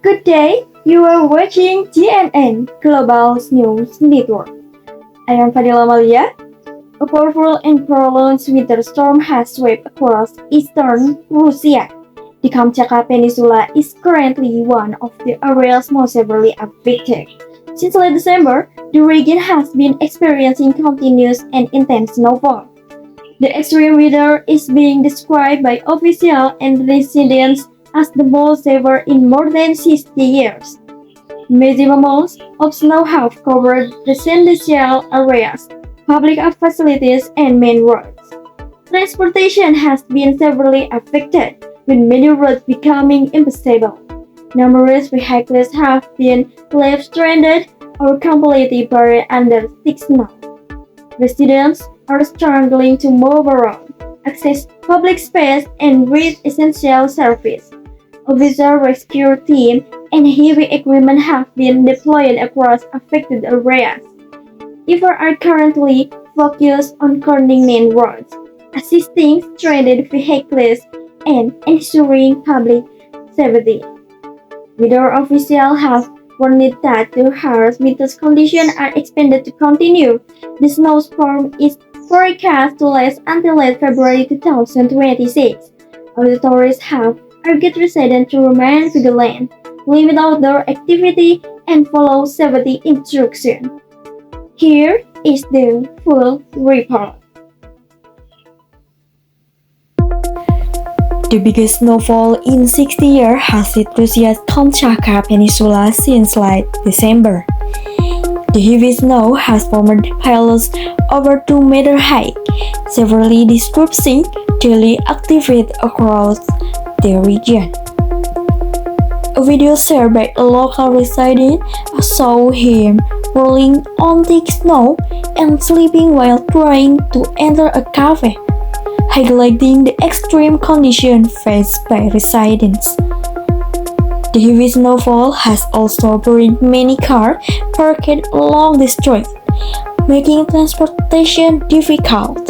Good day, you are watching GNN Global News Network. I am Fadila Malia. A powerful and prolonged winter storm has swept across eastern Russia. The Kamchatka Peninsula is currently one of the areas most severely affected. Since late December, the region has been experiencing continuous and intense snowfall. The extreme weather is being described by officials and residents as the most severe in more than 60 years. Massive amounts of snow have covered residential areas, public facilities, and main roads. Transportation has been severely affected, with many roads becoming impassable. Numerous vehicles have been left stranded or completely buried under thick snow. Residents are struggling to move around, access public space, and reach essential services. Officer rescue teams and heavy equipment have been deployed across affected areas. Efforts are currently focused on clearing main roads, assisting stranded vehicles, and ensuring public safety. Weather officials have warned that the harsh winter conditions are expected to continue. The snowstorm is forecast to last until late February 2026. Authorities have urged residents to remain vigilant, limit outdoor activity, and follow safety instructions. Here is the full report. The biggest snowfall in 60 years has hit Russia's Kamchatka Peninsula since late December. The heavy snow has formed piles over 2 meters high, severely disrupting daily activity across the region. A video shared by a local resident saw him rolling on thick snow and sleeping while trying to enter a cafe, highlighting the extreme condition faced by residents. The heavy snowfall has also buried many cars parked along the street, making transportation difficult.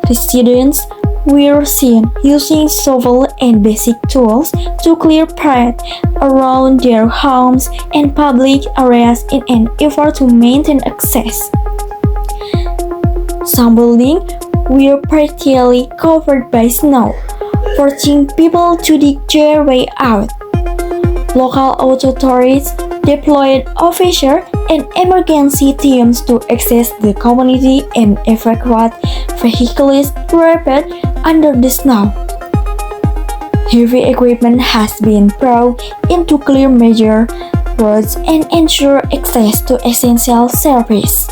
Residents were seen using shovels and basic tools to clear paths around their homes and public areas in an effort to maintain access. Some buildings were partially covered by snow, forcing people to dig their way out. Local authorities deployed officers and emergency teams to access the community and evacuate vehicles trapped under the snow. Heavy equipment has been brought in to clear major roads and ensure access to essential services.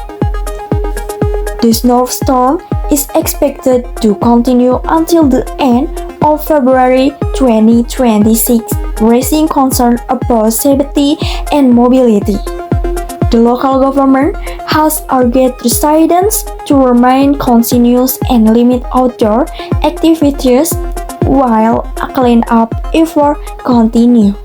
The snowstorm is expected to continue until the end of February 2026, raising concern about safety and mobility. The local government has urged residents to remain cautious and limit outdoor activities while a cleanup effort continues.